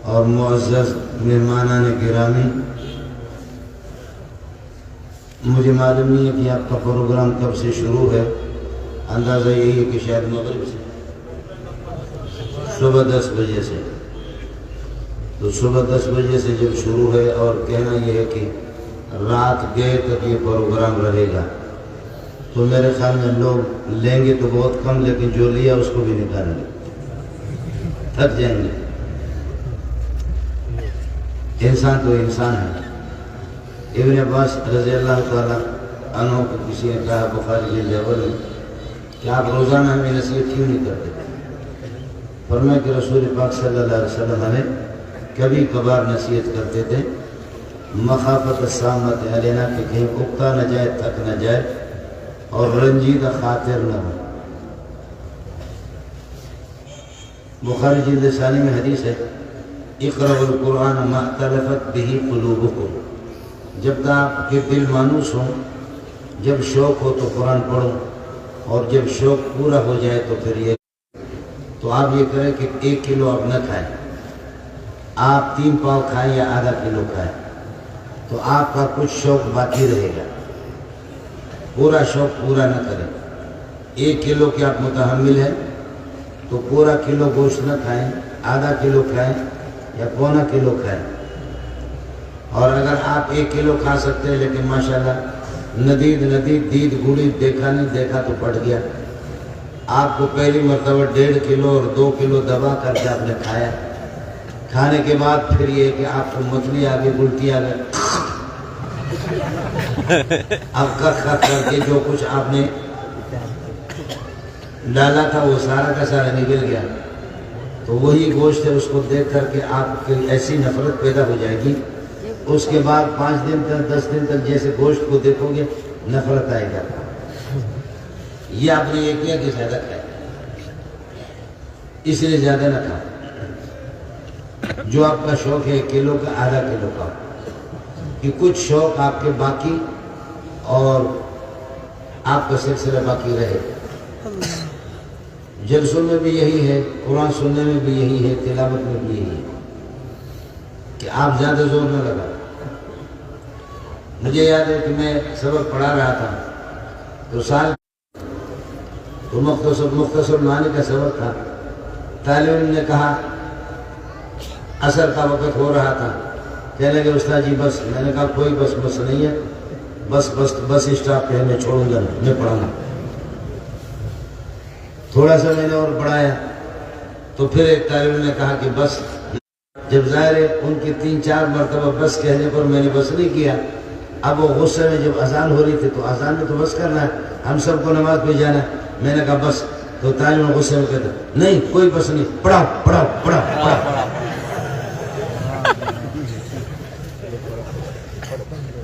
اور معزز مہمانان گرامی، مجھے معلوم نہیں ہے کہ آپ کا پروگرام کب سے شروع ہے، اندازہ یہی ہے کہ شاید مغرب سے، صبح 10 بجے سے۔ تو صبح 10 بجے سے جب شروع ہے اور کہنا یہ ہے کہ رات گئے تک یہ پروگرام رہے گا، تو میرے خیال میں لوگ لیں گے تو بہت کم، لیکن جو لیا اس کو بھی نکالیں گے، تھک جائیں گے۔ انسان تو انسان ہے۔ ابن عباس رضی اللہ تعالیٰ عنہ کو کسی نے کہا بخاری جلد اول میں کہ آپ روزانہ ہمیں نصیحت کیوں نہیں کرتے؟ فرمایا کہ رسول پاک صلی اللہ علیہ وسلم ہمیں کبھی کبھار نصیحت کرتے تھے، مخافت السامت علینا، کہ کہیں اکتا نہ جائے، تھک نہ جائے اور رنجیدہ خاطر نہ ہو۔ بخاری جلد ثانی میں حدیث ہے، اقرأوا القرآن ما اختلفت به قلوبکم، جب تک آپ کے دل مانوس ہوں، جب شوق ہو تو قرآن پڑھو، اور جب شوق پورا ہو جائے تو پھر یہ تو آپ یہ کریں کہ 1 کلو آپ نہ کھائیں، آپ 3 پاؤ کھائیں یا آدھا کلو کھائیں، تو آپ کا کچھ شوق باقی رہے گا، پورا شوق پورا نہ کریں۔ 1 کلو کے آپ متحمل ہیں تو پورا کلو گوشت نہ کھائیں، آدھا کلو کھائیں یا پونا کلو کھائیں۔ اور اگر آپ 1 کلو کھا سکتے ہیں لیکن ماشاءاللہ ندید دید گوڑی دیکھا نہیں دیکھا تو پڑ گیا، آپ کو پہلی مرتبہ 1.5 کلو اور 2 کلو دبا کر کے آپ نے کھایا، کھانے کے بعد پھر یہ کہ آپ کو مچھلی آ گئی، الٹی آ گئی، اب کر کے جو کچھ آپ نے ڈالا تھا وہ سارا کا سارا نکل گیا، تو وہی گوشت ہے، اس کو دیکھ کر کے آپ کی ایسی نفرت پیدا ہو جائے گی، اس کے بعد 5 دن تک 10 دن تک جیسے گوشت کو دیکھو گے نفرت آئے گا۔ یہ آپ نے یہ کیا کہ زیادہ کھائے، اس لیے زیادہ نہ کھاؤ۔ جو آپ کا شوق ہے 1 کلو کا، آدھا کلو کا، کہ کچھ شوق آپ کے باقی اور آپ کا سلسلہ باقی رہے۔ جلسوں میں بھی یہی ہے، قرآن سننے میں بھی یہی ہے، تلاوت میں بھی یہی ہے کہ آپ زیادہ زور نہ لگا۔ مجھے یاد ہے کہ میں سبق پڑھا رہا تھا تو سال تو مختصر معنی کا سبق تھا، طالب علم نے کہا عصر کا وقت ہو رہا تھا، کہنے لگے استاد جی بس، میں نے کہا کوئی بس نہیں ہے، بس اسٹاپ پہ میں چھوڑوں گا، میں پڑھوں گا۔ تھوڑا سا میں نے اور پڑھایا تو پھر ایک طالب علم نے کہا کہ بس، جب ظاہر ہے ان کی 3-4 مرتبہ بس کہنے پر میں نے بس نہیں کیا، اب وہ غصے میں جب اذان ہو رہی تھی تو اذان میں تو بس کرنا ہے، ہم سب کو نماز پہ جانا ہے، میں نے کہا بس، تو طالب علم غصے میں کہتے نہیں کوئی بس نہیں، پڑھاؤ۔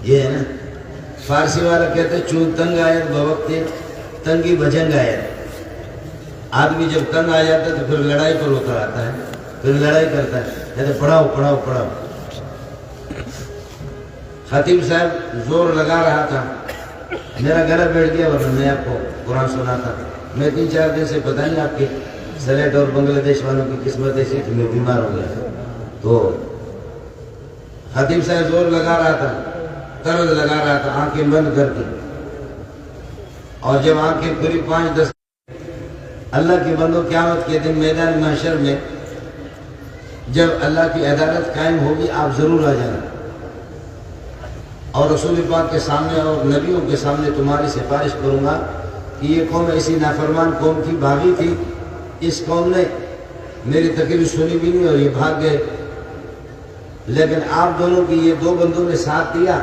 یہ ہے نا، فارسی والا کہتے چون تنگ آیت بوقت تنگی بجنگ آیت۔ آدمی جب تنگ آ جاتا ہے تو پھر لڑائی پر اتر آتا ہے، پھر لڑائی کرتا ہے، کہتے پڑھاؤ۔ خطیب صاحب زور لگا رہا تھا، میرا گلا بیٹھ گیا ورنہ میں آپ کو قرآن سناتا تھا۔ میں 3-4 دن سے پتہ نہیں آپ کے سلیٹ اور بنگلہ دیش والوں کی قسمت ایسی کہ میں بیمار ہو گیا، تو خطیب صاحب زور لگا رہا تھا، طرز لگا رہا تھا، آنکھیں بند کر کے، اور جب آنکھیں پوری 5-10، اللہ کے بندوں قیامت کے دن میدان محشر میں جب اللہ کی عدالت قائم ہوگی آپ ضرور آ جانا، اور رسول پاک کے سامنے اور نبیوں کے سامنے تمہاری سفارش کروں گا کہ یہ قوم ایسی نافرمان قوم تھی، بھاگی تھی، اس قوم نے میری تقریر سنی بھی نہیں اور یہ بھاگ گئے، لیکن آپ دونوں کی یہ 2 بندوں نے ساتھ دیا،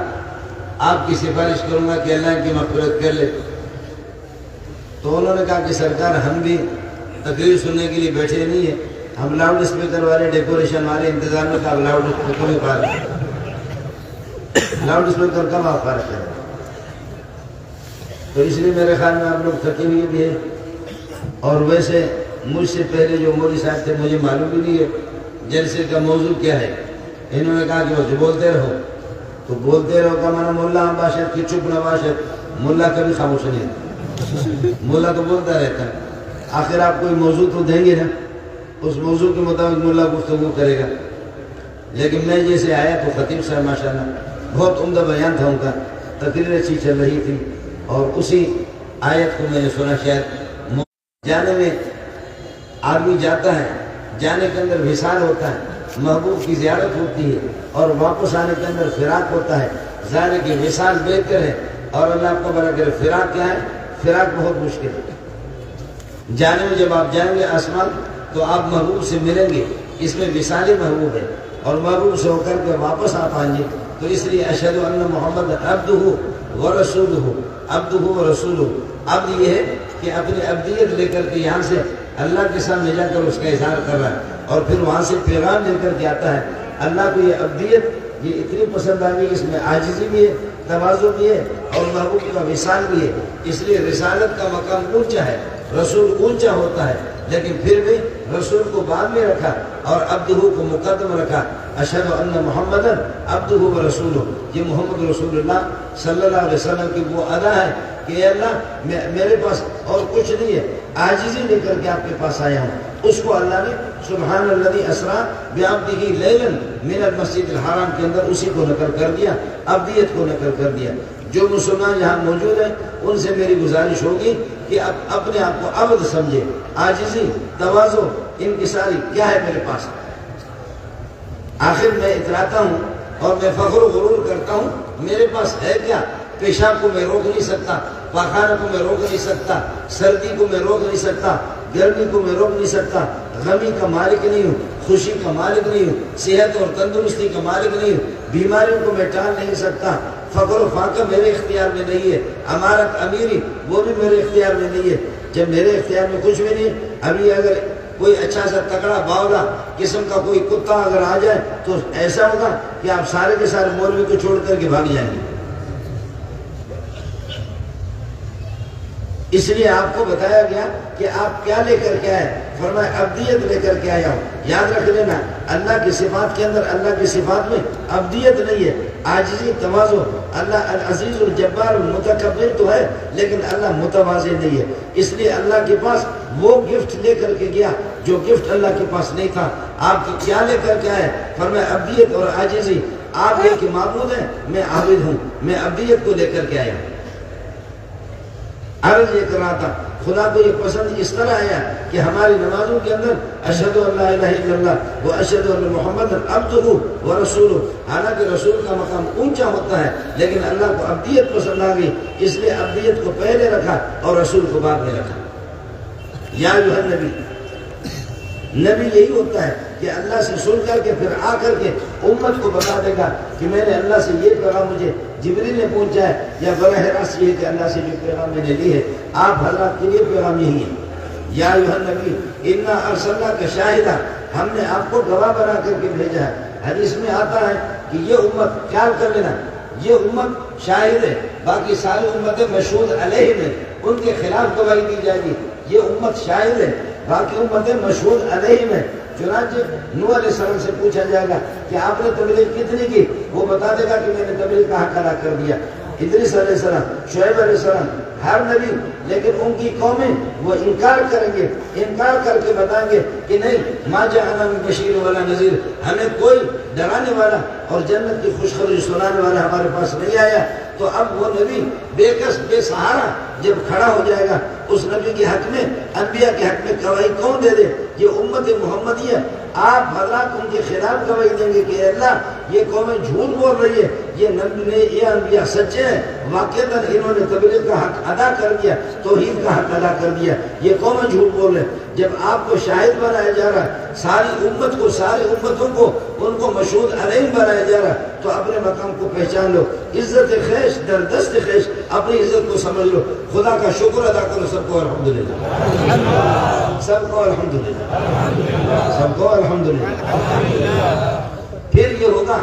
آپ کی سفارش کروں گا کہ اللہ ان کی مغفرت کر لے۔ تو انہوں نے کہا کہ سرکار ہم بھی تقریر سننے کے لیے بیٹھے نہیں ہیں، ہم لاؤڈ اسپیکر والے ڈیکوریشن والے انتظار میں تھا، لاؤڈ اسپیکر میں پا رہے لاؤڈ اسپیکر کم آپ پا رکھے، تو اس لیے میرے خیال میں آپ لوگ تھکے ہوئے بھی ہیں، اور ویسے مجھ سے پہلے جو مولوی صاحب تھے مجھے معلوم بھی نہیں ہے جلسے کا موضوع کیا ہے، انہوں نے کہا کہ بولتے رہو، تو بولتے رہو کا مانا ملا ہم باشد کی چپ نہ باشد، ملا کبھی خاموش نہیں ہے، ملا تو بولتا رہتا ہے، آخر آپ کوئی موضوع تو دیں گے نا، اس موضوع کے مطابق ملا گفتگو کرے گا، لیکن میں جیسے آیا تو خطیب صاحب ماشاءاللہ بہت عمدہ بیان تھا ان کا، تقریر اچھی چل رہی تھی، اور اسی آیت کو میں نے سنا، شاید جانے میں آدمی جاتا ہے، جانے کے اندر وصال ہوتا ہے، محبوب کی زیارت ہوتی ہے، اور واپس آنے کے اندر فراق ہوتا ہے۔ ظاہر ہے کہ وصال بہتر ہے، اور اللہ آپ کو بڑا کرے۔ فراق کیا ہے؟ فراق بہت مشکل ہے۔ جانے میں جب آپ جائیں گے آسمان تو آپ محبوب سے ملیں گے، اس میں وصال محبوب ہے، اور محبوب سے ہو کر کے واپس آپ آئیں گے، تو اس لیے اشہد ان محمد عبدہ ورسولہ، عبدہ ورسولہ۔ عبد یہ ہے کہ اپنی عبدیت لے کر کے یہاں سے اللہ کے سامنے جا کر اس کا اظہار کر رہا ہے، اور پھر وہاں سے پیغام لے کر کے آتا ہے۔ اللہ کو یہ عبدیت یہ اتنی پسند آ گئی، اس میں عاجزی بھی ہے، تواضع بھی ہے، اور محبوب کا وصال بھی ہے۔ اس لیے رسالت کا مقام اونچا ہے، رسول اونچا ہوتا ہے، لیکن پھر بھی رسول کو بعد میں رکھا اور عبدہ کو مقدم رکھا۔ اشہد ان محمد عبدہ ورسولہ، یہ محمد رسول اللہ صلی اللہ علیہ وسلم کی وہ ادا ہے کہ اے اللہ میرے پاس اور کچھ نہیں ہے، عاجزی لے کر کے آپ کے پاس آیا ہوں۔ اس کو اللہ نے سبحان الذی اسریٰ بعبدہ لیلا من المسجد الحرام کے اندر اسی کو نقل کر دیا، عبدیت کو نقل کر دیا۔ جو مسلمان یہاں موجود ہیں ان سے میری گزارش ہوگی کہ اپنے آپ کو عبد سمجھے، عاجزی، تواضع، انکساری کیا ہے میرے پاس۔ آخر میں اتراتا ہوں اور میں فخر و غرور کرتا ہوں، میرے پاس ہے کیا؟ پیشاب کو میں روک نہیں سکتا، پاخانہ کو میں روک نہیں سکتا، سردی کو میں روک نہیں سکتا، گرمی کو میں روک نہیں سکتا، غمی کا مالک نہیں ہوں، خوشی کا مالک نہیں ہوں، صحت اور تندرستی کا مالک نہیں ہوں، بیماریوں کو میں ٹال نہیں سکتا۔ فقر و فاقہ میرے اختیار میں نہیں ہے، امارت امیری وہ بھی میرے اختیار میں نہیں ہے۔ جب میرے اختیار میں کچھ بھی نہیں ہے، ابھی اگر کوئی اچھا سا تکڑا باولا قسم کا کوئی کتا اگر آ جائے تو ایسا ہوگا کہ آپ سارے کے سارے مولوی کو چھوڑ کر کے بھاگ جائیں گے۔ اس لیے آپ کو بتایا گیا کہ آپ کیا لے کر کے آئے، فرمایا عبدیت لے کر کے آیا ہوں۔ یاد رکھ لینا، اللہ کی صفات کے اندر، اللہ کی صفات میں عبدیت نہیں ہے، عاجزی، تواضع۔ اللہ العزیز الجبار المتکبر تو ہے، لیکن اللہ متواضع نہیں ہے۔ اس لیے اللہ کے پاس وہ گفٹ لے کر کے گیا جو گفٹ اللہ کے پاس نہیں تھا۔ آپ کی کیا لے کر کے آئے؟ فرمایا عبدیت اور عاجزی۔ آپ یہ کہ معبود ہیں، میں عابد ہوں، میں عبدیت کو لے کر کے آیا ہوں۔ عرض یہ کر رہا تھا، خدا کو یہ پسند اس طرح آیا کہ ہماری نمازوں کے اندر اشہد ان لا الہ الا اللہ و اشہد ان محمد عبدہ ورسولہ۔ حالانکہ رسول کا مقام اونچا ہوتا ہے، لیکن اللہ کو عبدیت پسند آ گئی، اس لیے عبدیت کو پہلے رکھا اور رسول کو بعد میں رکھا۔ یا ایھا النبی، نبی یہی ہوتا ہے کہ اللہ سے سن کر کے پھر آ کر کے امت کو بتا دے گا کہ میں نے اللہ سے یہ پیغام مجھے جبریل نے پہنچا ہے، یا براہ راست یہ کہ اللہ سے جو پیغام میں نے لی ہے آپ حضرات کے لیے پیغام یہی ہے۔ یا ایھا النبی انا ارسلناک شاہدا، ہم نے آپ کو گواہ بنا کر کے بھیجا ہے۔ حدیث میں آتا ہے کہ یہ امت، خیال کر لینا، یہ امت شاہد ہے، باقی ساری امتیں مشہود علیہ میں، ان کے خلاف گواہی دی جائے گی۔ یہ امت شاہد ہے، باقی امتیں مشہود علیہ میں۔ چنانچہ نوح علیہ السلام سے پوچھا جائے گا کہ آپ نے تبلیغ کتنی کی، وہ بتا دے گا کہ میں نے تبلیغ کا حق ادا کر دیا۔ ادریس علیہ السلام، شعیب علیہ السلام، ہر نبی، لیکن ان کی قومیں وہ انکار کریں گے، انکار کر کے بتائیں گے کہ نہیں، ما جاءنا من بشیر ولا نذیر، ہمیں کوئی ڈرانے والا اور جنت کی خوشخبری سنانے والا ہمارے پاس نہیں آیا۔ تو اب وہ نبی بے کس بے سہارا جب کھڑا ہو جائے گا، اس نبی کے حق میں، انبیاء کے حق میں گواہی کون دے دے؟ یہ امت محمدیہ۔ آپ حضرات ان کے خلاف گواہی دیں گے کہ اللہ یہ قومیں جھوٹ بول رہی ہے، یہ نبی نے، یہ انبیاء سچے ہیں، واقعتاً انہوں نے تبلیغ کا حق ادا کر دیا، توحید کا حق ادا کر دیا، یہ قومیں جھوٹ بول رہے ہیں۔ جب آپ کو شاہد بنایا جا رہا ہے، ساری امت کو، ساری امتوں کو ان کو مشہود علیہ بنایا جا رہا ہے، تو اپنے مقام کو پہچان لو، عزت خیش در دست خیش، اپنی عزت کو سمجھ لو، خدا کا شکر ادا کرو۔ سب کو الحمدللہ، سب کو الحمدللہ، سب کو الحمدللہ۔ پھر یہ ہوگا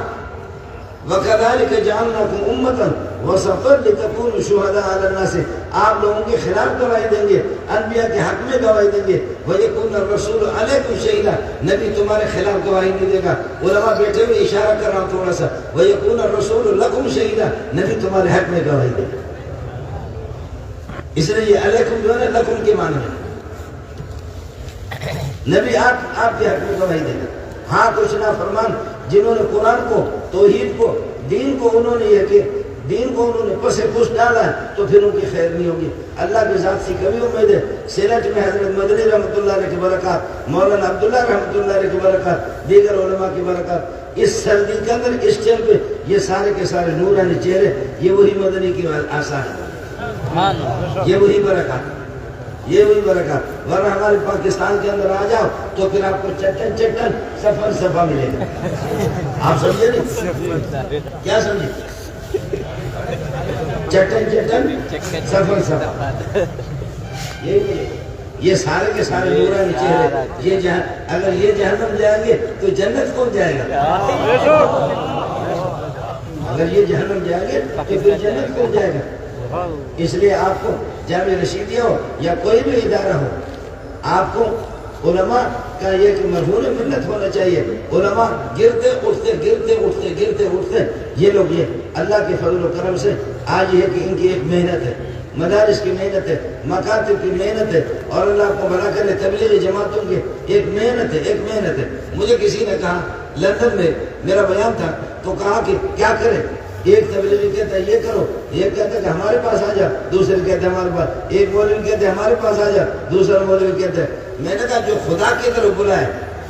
وَكَذَلِكَ جَعَلْنَاكُمْ أُمَّةً وَسَطًا لِتَكُونُوا شُهَدَاءَ عَلَى النَّاسِ، آپ لوگوں کے خلاف گواہی دیں گے، انبیاء کے حق میں گواہی دیں گے۔ وَيَكُونَ الرَّسُولُ عَلَيْكُمْ شَهِيدًا، نبی تمہارے خلاف گواہی نہیں دے گا۔ علماء بیٹھے ہوئے اشارہ کر رہا ہوں تھوڑا سا، وَيَكُونَ الرَّسُولُ لَكُمْ شَهِيدًا، نبی تمہارے حق میں گواہی دے گا۔ اس لیے یہ علیکم جو ہے نا، لکم کے معنی ہے، نبی آپ کے حق میں گواہی دے گا۔ ہاں کچھ نافرمان جنہوں نے قرآن کو، توحید کو، دین کو انہوں نے یہ کہ دین کو انہوں نے پس پش ڈالا ہے تو پھر ان کی خیر نہیں ہوگی۔ اللہ کی ذات سے کبھی امید ہے۔ سیلٹ میں حضرت مدنی رحمۃ اللہ علیہ کی برکات، مولانا عبداللہ رحمۃ اللہ علیہ کی برکات، دیگر علماء کی برکات، اس سردی کے اندر اس ٹائم پہ یہ سارے کے سارے نورانی چہرے، یہ وہی مدنی کی آثار ہے، یہ وہی برکات، یہ وہی برکات۔ ورنہ ہمارے پاکستان کے اندر آ جاؤ تو پھر آپ کو چٹن چٹن سفر صفا ملے گا۔ آپ سمجھے نہیں؟ کیا سمجھے؟ چٹن چٹن سفر صفا، یہ سارے کے سارے نورانی چہرے، یہ جہاں اگر یہ جہنم جائیں گے تو جنت کون جائے گا؟ اگر یہ جہنم جائیں گے تو پھر جنت کون جائے گا؟ اس لیے آپ کو جامع رشیدیہ ہو یا کوئی بھی ادارہ ہو، آپ کو علماء کا یہ کہ مرہون ملت ہونا چاہیے۔ علماء گرتے اٹھتے گرتے اٹھتے گرتے اٹھتے، یہ لوگ یہ اللہ کے فضل و کرم سے آج یہ کہ ان کی ایک محنت ہے، مدارس کی محنت ہے، مکاتب کی محنت ہے، اور اللہ کو بھلا کرے تبلیغی جماعتوں کی ایک محنت ہے، ایک محنت ہے۔ مجھے کسی نے کہا لندن میں میرا بیان تھا تو کہا کہ کیا کریں؟ ایک تبلیغی کہتا ہے یہ کرو، ایک کہتا ہے کہ ہمارے پاس آ جا، دوسرے کہتے ہیں ہمارے پاس، ایک مولوی کہتے ہیں ہمارے پاس آ جا، دوسرا مولوی کہتے ہیں۔ میں نے کہا جو خدا کی طرف بلائے،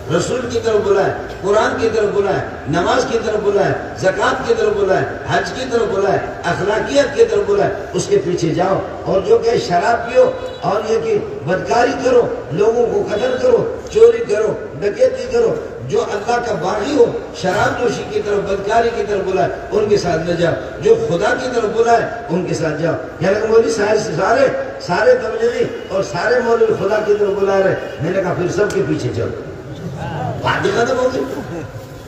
رسول کی طرف بلائے، قرآن کی طرف بلائے، نماز کی طرف بلائے، زکوٰۃ کی طرف بلائے، حج کی طرف بلائے، اخلاقیات کی طرف بلائے، اس کے پیچھے جاؤ۔ اور جو کہ شراب پیو اور یہ کہ بدکاری کرو، لوگوں کو قتل کرو، چوری کرو، ڈکیتی کرو، جو اللہ کا باغی ہو، شراب نوشی کی طرف، بدکاری کی طرف بلائے، ان کے ساتھ نہ جاؤ۔ جو خدا کی طرف بلائے ان کے ساتھ جاؤ۔ یعنی مولوی سارے تبلیغی اور سارے مولوی خدا کی طرف بلا رہے، میں نے کہا پھر سب کے پیچھے چلو، بات ختم ہو گئی۔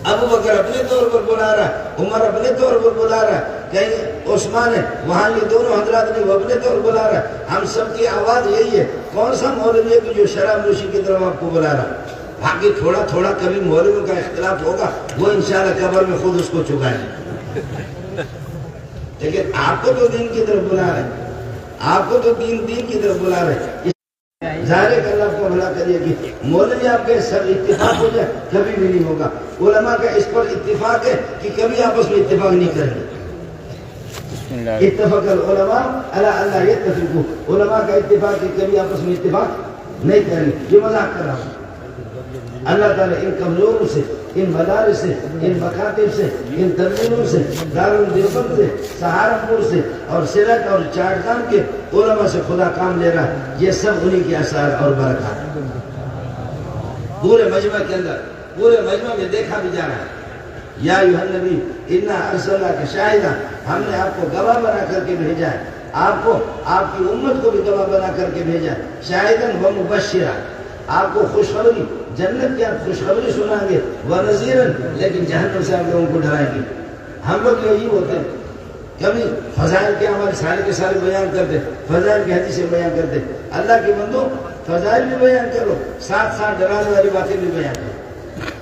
ابو بکر اپنے طور پر بلا رہا ہے، عمر اپنے طور پر بلا رہا ہے، کہیں عثمان ہے، وہاں یہ دونوں حضرات نے وہ اپنے طور پر بلا رہا ہے۔ ہم سب کی آواز یہی ہے، کون سا مولوی ہے کہ جو شراب نوشی کی طرف آپ کو بلا رہا ہے؟ باقی تھوڑا تھوڑا کبھی مولویوں کا اختلاف ہوگا، وہ انشاءاللہ قبر میں خود اس کو چکائیں گے، لیکن آپ کو تو دین کی طرف بلا رہے ہیں، آپ کو تو دین کی طرف بلا رہے ہیں۔ ظاہر ہے کہ اللہ کو بھلا کریے کہ مولوی آپ کے سب اتفاق ہو جائے، کبھی بھی نہیں ہوگا۔ علماء کا اس پر اتفاق ہے کہ کبھی آپس میں اتفاق نہیں کریں گے۔ اتفاق العلماء علی اللہ یتفقوا، علماء کا اتفاق ہے کبھی آپس میں اتفاق نہیں کریں گے۔ یہ مذاق کر رہا ہوں۔ اللہ تعالیٰ ان کمزوروں سے، ان مدارس سے، ان مکاتب سے، ان تنظیموں سے، دارالدیوبند سے، سہارنپور سے اور سیلٹ اور چاٹگام کے علماء سے خدا کام لے رہا ہے۔ یہ سب انہی کے اثار اور برکات پورے مجمع کے اندر، پورے مجمع میں دیکھا بھی جا رہا ہے۔ یا ایھا النبی انا ارسلناک شاہدا، ہم نے آپ کو گواہ بنا کر کے بھیجا ہے، آپ کو، آپ کی امت کو بھی گواہ بنا کر کے بھیجا ہے۔ شاہداً و مبشرا، آپ کو خوشخبری، جنت کی آپ خوشخبری سنائیں گے، ونذیراً، لیکن جہنم سے آپ لوگوں کو ڈرائیں گے۔ ہم لوگ یہی ہوتے ہیں، کبھی فضائل کے ہمارے سارے کے سارے بیان کرتے، فضائل کی حدیثیں بیان کرتے۔ اللہ کے بندو فضائل بھی بیان کرو، ساتھ ساتھ ڈرانے والی باتیں بھی بیان کرو۔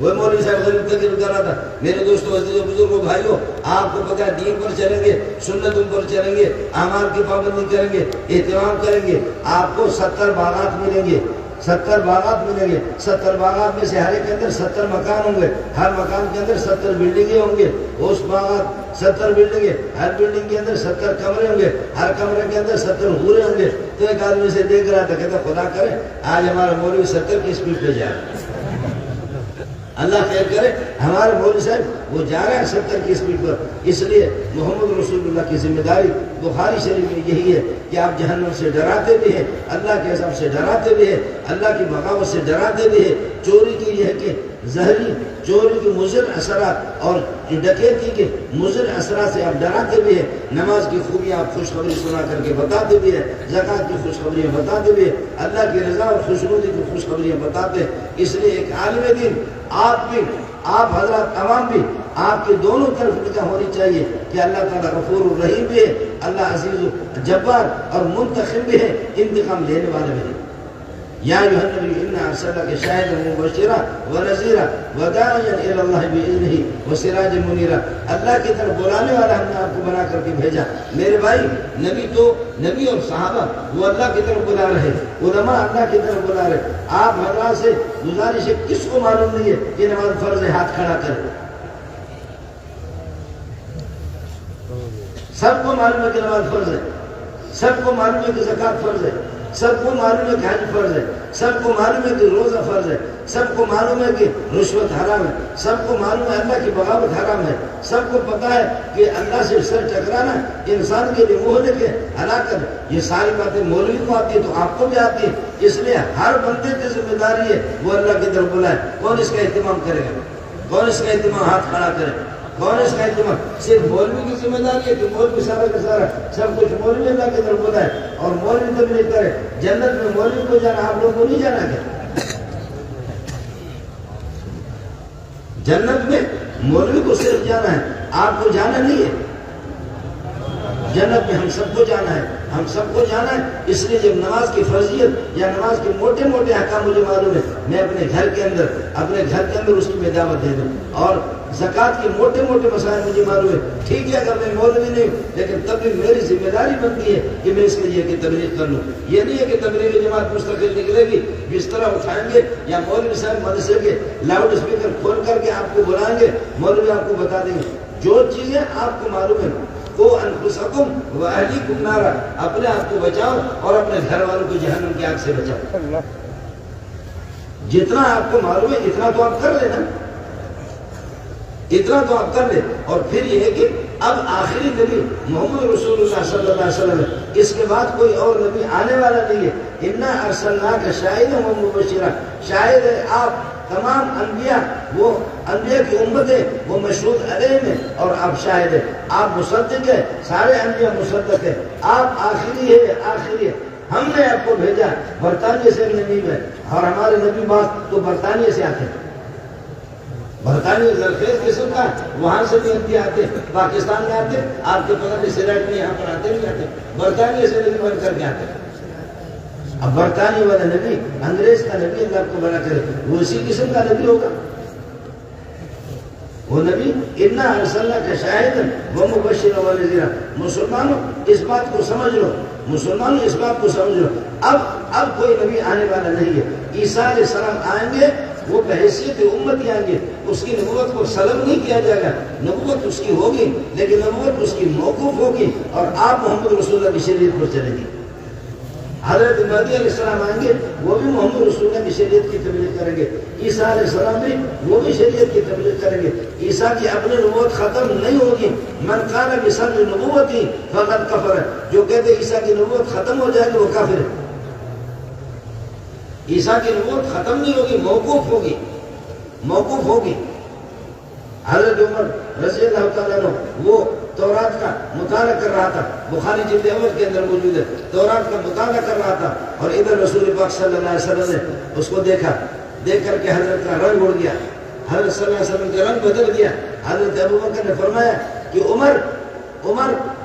وہ مولوی صاحب غریب تقریر کر رہا تھا، میرے دوستوں، عزیزوں، بزرگوں، بھائیوں، آپ کو پتہ ہے دین پر چلیں گے، سنتوں پر چلیں گے، اعمال کی پابندی کریں گے، اہتمام کریں گے، آپ کو 70 باغات ملیں گے، 70 باغات ملیں گے۔ 70 باغات میں سے ہر ایک کے اندر 70 مکان ہوں گے، ہر مکان کے اندر 70 بلڈنگیں ہوں گے۔ اس باغات 70 بلڈنگیں، ہر بلڈنگ کے اندر 70 کمرے ہوں گے، ہر کمرے کے اندر 70 حوریں ہوں گے۔ تو ایک آدمی سے دیکھ رہا تھا، کہتا خدا کرے آج ہمارا مولوی 70 کی اسپیڈ پہ جا رہا ہے، اللہ خیر کرے، ہمارے مولوی صاحب وہ جا رہے ہیں 70 کی اسپیڈ پر۔ اس لیے محمد رسول اللہ کی ذمہ داری بخاری شریف میں یہی ہے کہ آپ جہنم سے ڈراتے بھی ہیں، اللہ کے عذاب سے ڈراتے بھی ہیں، اللہ کی بغاوت سے ڈراتے بھی ہیں، چوری کی یہ ہے کہ زہری چوری کی مضر اثرات اور ڈکیتی کے مضر اثرات سے آپ ڈراتے بھی ہیں، نماز کی خوبیاں آپ خوشخبری سنا کر کے بتاتے بھی ہیں، زکوٰۃ کی خوشخبریاں بتاتے بھی ہیں، اللہ کی رضا اور خوشنودی کی خوشخبریاں بتاتے ہیں۔ اس لیے ایک عالم دین آپ بھی، آپ حضرات عوام بھی، آپ کے دونوں طرف نگاہ ہونی چاہیے کہ اللہ تعالیٰ غفور الرحیم بھی ہے، اللہ عزیز جبار اور منتقم بھی ہے، انتقام لینے والے بھی ہے۔ یا ایھا النبی انا ارسلناک شاہدا ومبشرا ونذیرا وداعیا الی اللہ باذنہ وسراجا منیرا، اللہ کی طرف بلانے والا ہم نے آپ کو بنا کر کے بھیجا۔ میرے بھائی، نبی اور صحابہ وہ اللہ کی طرف بلا رہے، علماء اللہ کی طرف بلا رہے۔ آپ حضرات سے گزارش ہے، کس کو معلوم نہیں ہے کہ نماز فرض ہے؟ ہاتھ کھڑا کرے۔ سب کو معلوم ہے کہ نماز فرض ہے، سب کو معلوم ہے کہ زکوٰۃ فرض ہے، سب کو معلوم ہے کہ حج فرض ہے، سب کو معلوم ہے کہ روزہ فرض ہے، سب کو معلوم ہے کہ رشوت حرام ہے، سب کو معلوم ہے اللہ کی بغاوت حرام ہے، سب کو پتہ ہے کہ اللہ سے سر ٹکرانا انسان کے لیے مہلک ہے، ہلاکت۔ یہ ساری باتیں مولوی کو آتی ہے تو آپ کو بھی آتی ہے، اس لیے ہر بندے کی ذمہ داری ہے وہ اللہ کی طرف بلائے۔ کون اس کا اہتمام کرے گا؟ کون اس کا اہتمام ہاتھ کھڑا کرے؟ کون اس کا اہتمام؟ صرف مولوی کی ذمہ داری ہے کہ مولوی سارا کا سارا سب کچھ مولوی اللہ کی طرف بلائے اور مولوی تبلیغ کرے۔ جنت میں مولوی کو جانا، آپ لوگوں کو نہیں جانا کیا؟ جنت میں مولوی کو صرف جانا ہے، آپ کو جانا نہیں ہے۔ جنت میں ہم سب کو جانا ہے، ہم سب کو جانا ہے۔ اس لیے جب نماز کی فرضیت یا نماز کے موٹے موٹے احکام مجھے معلوم ہے، میں اپنے گھر کے اندر اس کی میں دعوت دے دوں۔ اور زکوٰۃ کے موٹے موٹے مسائل مجھے معلوم ہے، ٹھیک ہے اگر میں مولوی نہیں ہوں لیکن تب بھی میری ذمہ داری بنتی ہے کہ میں اس کے لیے کہ تبلیغ کر لوں۔ یہ نہیں ہے کہ تبلیغ جماعت مستقل نکلے گی، بستر اٹھائیں گے یا مولوی صاحب مدرسے کے لاؤڈ اسپیکر کھول کر کے آپ کو بلائیں گے، مولوی آپ کو بتا دیں گے جو چیزیں آپ کو معلوم ہے۔ وہ انفسکم واہلیکم نارا، اپنے آپ کو بچاؤ اور اپنے گھر والوں کو جہنم کی آگ سے بچاؤ۔ جتنا آپ کو معلوم ہے اتنا تو آپ کر لینا، اتنا تو آپ کر لیں۔ اور پھر یہ ہے کہ اب آخری نبی محمد رسول اللہ صلی اللہ علیہ وسلم ہے، اس کے بعد کوئی اور نبی آنے والا نہیں ہے۔ انا ارسلناک شاہدا ومبشرا، شاہد ہے آپ تمام انبیاء، وہ انبیاء کی امت ہے، وہ مشہود علیہ میں، اور آپ شاہد ہے، آپ مصدق ہے، سارے انبیاء مصدق ہے، آپ آخری ہے۔ ہم نے آپ کو بھیجا، برطانیہ سے نبی ہے، اور ہمارے نبی بات تو برطانیہ سے آتے ہیں، برطانیہ زرخیز قسم کا، وہاں سے بھی انبیاء آتے، پاکستان میں آتے، آپ کے پتہ نہیں سلیٹ میں یہاں پر آتے نہیں آتے، برطانیہ سے نبی بن کر کے آتے۔ اب برطانیہ والا نبی، انگریز کا نبی اللہ کو بنا کرے، وہ اسی قسم کا نبی ہوگا۔ وہ نبی انا ارسلناک شاہدا ومبشرا ونذیرا۔ مسلمانوں اس بات کو سمجھ لو، مسلمانوں اس بات کو سمجھ لو، اب کوئی نبی آنے والا نہیں ہے۔ عیسیٰ علیہ السلام آئیں گے، وہ بحیثیت امتی آئیں گے، اس کی نبوت کو سلب نہیں کیا جائے گا، نبوت اس کی ہوگی لیکن نبوت اس کی موقوف ہوگی، اور آپ محمد رسول اللہ کی شریعت پر چلیں گے۔ حضرت مہدی علیہ السلام آئیں گے، وہ بھی محمد رسول اللہ کی شریعت کی تبلیغ کریں گے۔ عیسیٰ علیہ السلام بھی، وہ بھی شریعت کی تبلیغ کریں گے۔ عیسیٰ کی اپنی نبوت ختم نہیں ہوگی۔ من قال بصدر نبوتی فقد کفر، جو کہتے عیسیٰ کی نبوت ختم ہو جائے گی وہ کافر ہے۔ عیسیٰ کی نبوت ختم نہیں ہوگی، موقوف ہوگی۔ حضرت عمر رضی اللہ تعالیٰ عنہ وہ تورات کا مطالعہ کر رہا تھا، بخاری جلد اول کے اندر موجود ہے، تورات کا مطالعہ کر رہا تھا، اور ادھر رسول پاک صلی اللہ علیہ وسلم نے اس کو دیکھا، دیکھ کر کے حضرت کا رنگ اڑ گیا، حضرت صلی اللہ علیہ وسلم کا رنگ بدل گیا۔ حضرت ابوبکر نے فرمایا کہ عمر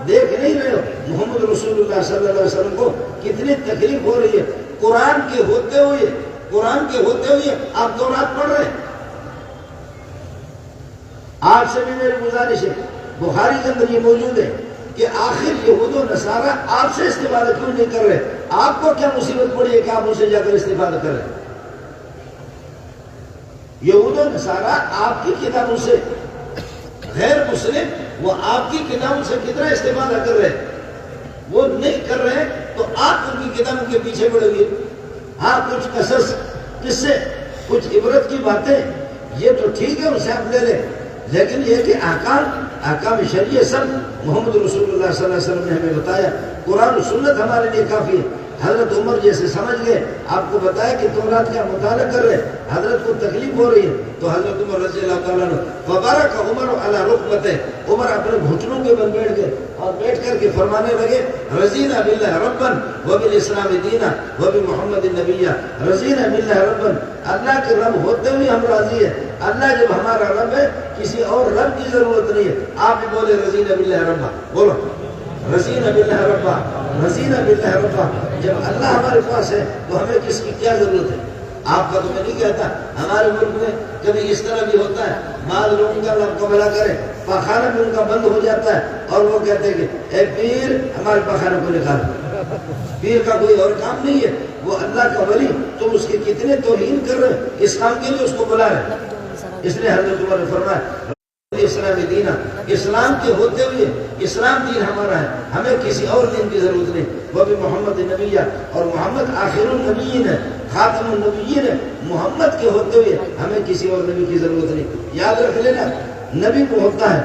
دیکھ نہیں رہے ہو محمد رسول اللہ صلی اللہ علیہ وسلم کو کتنی تکلیف ہو رہی ہے، قرآن کے ہوتے ہوئے آپ تورات پڑھ رہے ہیں۔ آپ سے بھی میری گزارش ہے، بخاری کے اندر یہ موجود ہے کہ آخر یہود و نصارہ آپ سے استفادہ کیوں نہیں کر رہے؟ آپ کو کیا مصیبت پڑی ہے کہ آپ ان سے جا کر استفادہ کر رہے ہیں؟ یہود و نصارہ آپ کی کتابوں سے، غیر مسلم وہ آپ کی کتابوں سے کتنا استفادہ کر رہے ہیں؟ وہ نہیں کر رہے تو آپ ان کی کتابوں کے پیچھے پڑے ہوئے۔ ہاں کچھ قصص، قصے، کچھ عبرت کی باتیں یہ تو ٹھیک ہے، اسے آپ لے لیں، لیکن یہ کہ احکام شریعت سب محمد رسول اللہ صلی اللہ علیہ وسلم نے ہمیں بتایا، قرآن و سنت ہمارے لیے کافی ہے۔ حضرت عمر جیسے سمجھ گئے، آپ کو بتایا کہ تورات کا مطالعہ کر رہے، حضرت کو تکلیف ہو رہی ہے، تو حضرت عمر رضی اللہ تعالیٰ عنہ فبارک عمر علی رکبتہ، عمر اپنے گھٹنوں کے بل بیٹھ گئے اور بیٹھ کر کے فرمانے لگے رضینا باللہ ربا وبالاسلام دینا وبمحمد نبیا۔ رضینا باللہ ربا، اللہ کے رب ہوتے ہوئے ہم راضی ہیں، اللہ جب ہمارا رب ہے کسی اور رب کی ضرورت نہیں ہے۔ آپ بھی بولے رضینا باللہ ربا، بولو رضینا باللہ ربا رضینا باللہ ربا، جب اللہ ہمارے پاس ہے تو ہمیں کس کی کیا ضرورت ہے؟ آپ کا تو میں نہیں کہتا، ہمارے ملک میں کبھی اس طرح بھی ہوتا ہے، بعض لوگوں کا اللہ کو بھلا کرے پاخانہ بھی ان کا بند ہو جاتا ہے اور وہ کہتے ہیں کہ اے پیر ہمارے پاخانہ کو نکالو۔ پیر کا کوئی اور کام نہیں ہے، وہ اللہ کا ولی، تم اس کی کتنے توہین کر رہے ہیں، اس کام کے لیے اس کو بلا رہے ہیں۔ اس لیے حضرت عمر نے فرمایا اسلامی دین، اسلام کے ہوتے ہوئے اسلام دین ہمارا ہے، ہمیں کسی اور دین کی ضرورت نہیں۔ وہ بھی محمد نبیہ، اور محمد آخر النبیین ہے، خاتم النبیین ہے، محمد کے ہوتے ہوئے ہمیں کسی اور نبی کی ضرورت نہیں۔ یاد رکھ لینا، نبی کو ہوتا ہے،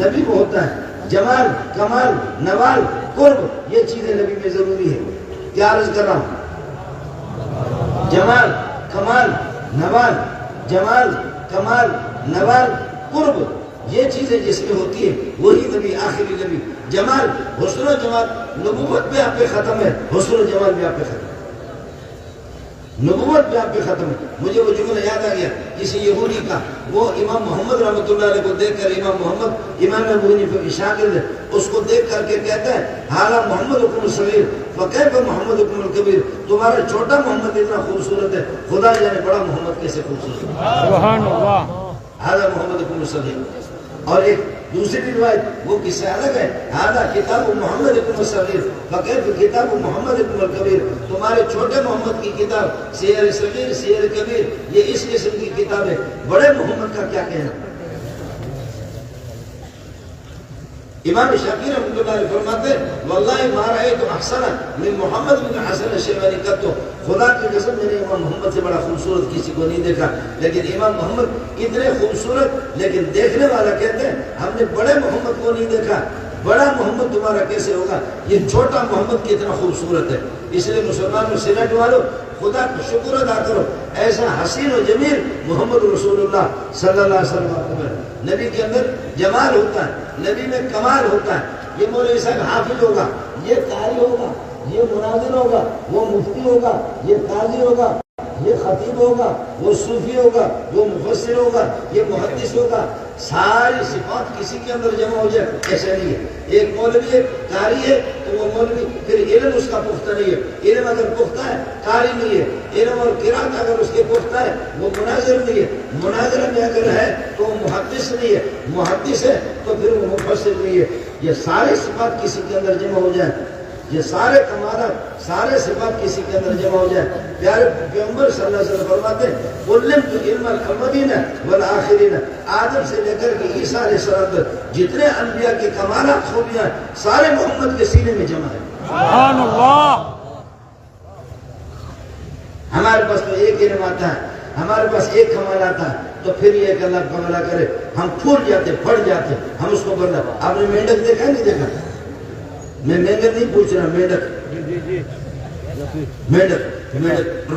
نبی کو ہوتا ہے جمال، کمال، نوال، قرب، یہ چیزیں نبی میں ضروری ہے۔ کیا عرض کر رہا ہوں؟ جمال، کمال، نوال، جمال، کمال، نوال، قرب، یہ چیزیں جس میں ہوتی ہیں وہی نبی، آخری نبی۔ جمال، حسن و جمال، نبوت بھی آپ پہ ختم ہے، حسن و جمال بھی آپ پہ ختم ہے، نبوت بھی آپ پہ ختم ہے۔ مجھے وہ جملہ یاد آ گیا کسی یہودی کا، وہ امام محمد رحمۃ اللہ علیہ کو دیکھ کر، امام محمد امام ابو حنیفہ کی شاگرد ہے، اس کو دیکھ کر کے کہتا ہے حالا محمد ابن الصغیر فکیف محمد ابن الکبیر، تمہارا چھوٹا محمد اتنا خوبصورت ہے، خدا جانے بڑا محمد کیسے خوبصورت ہے۔ سبحان اللہ۔ حالا محمد ابن الصغیر۔ اور ایک دوسری روایت وہ کس سے الگ ہے، حالا کتاب محمد ابن الصغیر فکیف کتاب محمد ابن الکبیر، تمہارے چھوٹے محمد کی کتاب سیر صغیر سیر کبیر، یہ اس قسم کی کتاب ہے، بڑے محمد کا کیا کہنا۔ امام شافعی رحمۃ اللہ علیہ فرماتے ہیں واللہ ما رأیت احسن من محمد بن حسن الشیبانی قط، خدا کی قسم میں نے امام محمد سے بڑا خوبصورت کسی کو نہیں دیکھا، لیکن امام محمد اتنے خوبصورت، لیکن دیکھنے والا کہتے ہیں ہم نے بڑے محمد کو نہیں دیکھا۔ بڑا محمد تمہارا کیسے ہوگا، یہ چھوٹا محمد کتنا خوبصورت ہے۔ اس لیے مسلمانوں سینٹ والوں خدا کا شکر ادا کرو، ایسا حسین و جمیل محمد رسول اللہ صلی اللہ علیہ وسلم۔ نبی کے اندر جمال ہوتا ہے، نبی میں کمال ہوتا ہے۔ یہ مولوی صاحب حافظ ہوگا، یہ قاری ہوگا، یہ مناظر ہوگا، وہ مفتی ہوگا، یہ قاضی ہوگا، یہ خطیب ہوگا، وہ صوفی ہوگا، وہ مفسر ہوگا، یہ محدث ہوگا، ساری صفات کسی کے اندر جمع ہو جائے، ایسا نہیں ہے۔ ایک مولوی ہے، قاری ہے تو وہ مولوی، پھر علم اس کا پختہ نہیں ہے، علم اگر پختہ ہے قاری نہیں ہے، علم اور قرات اگر اس کے پختہ ہے وہ مناظر نہیں ہے، مناظر میں اگر ہے تو وہ محدث نہیں ہے، محدث ہے تو پھر وہ مفسر نہیں ہے۔ یہ سارے صفات کسی کے اندر جمع ہو جائیں، یہ سارے کمالات، سارے صفات کسی کے اندر جمع ہو جائیں، پیارے پیغمبر صلی اللہ علیہ وسلم فرماتے ہیں علمت علم الاولین والآخرین، آدم سے لے کر کے عیسیٰ علیہ السلام تک جتنے انبیاء کے کمالات خوبیاں ہیں سارے محمد کے سینے میں جمع ہیں۔ سبحان اللہ۔ ہمارے پاس تو ایک علم آتا ہے، ہمارے پاس ایک کمال آتا ہے، تو پھر یہ کہ اللہ کا بھلا کرے ہم پھول جاتے، پھٹ جاتے، ہم اس کو بندہ۔ آپ نے مینڈک دیکھا نہیں دیکھا؟ میں مینڈک نہیں پوچھ رہا، مینڈک مینڈک مینڈک